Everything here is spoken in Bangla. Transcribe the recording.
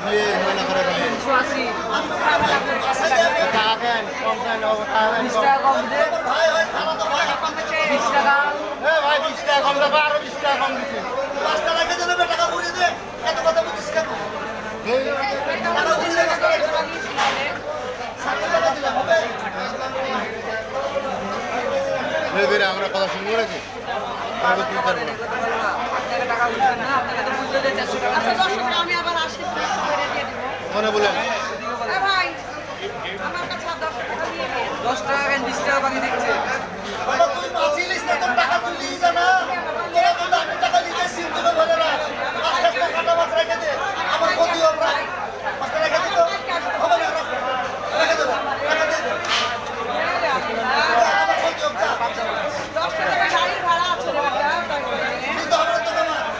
দিয়ে মনে করে দেন। 180 টাকা কেন কম কেন টাকা 20 টাকা কম দে 20 টাকা এ ভাই 20 টাকা কম দাও আরো 20 টাকা কম দিতে 5 টাকা রেখে দেবে টাকা বুঝে দে এত কথা বুঝিস কেন টাকা বুঝে দে 5 টাকা দিলাম 60 টাকা দিলাম হবে এবারে আমরা কথা শুনবো নাকি আগে কি করব আপনাকে টাকা বুঝবেন না আপনাকে তো বুঝতে দেন 400 টাকা আচ্ছা 10 টাকা আমি আবার 80 টাকা করে দিয়ে দিব মনে বলেন ভাই আমার কাছে 10 টাকা নিয়ে নিন 10 টাকা কেন 20 টাকা বাকি দিচ্ছে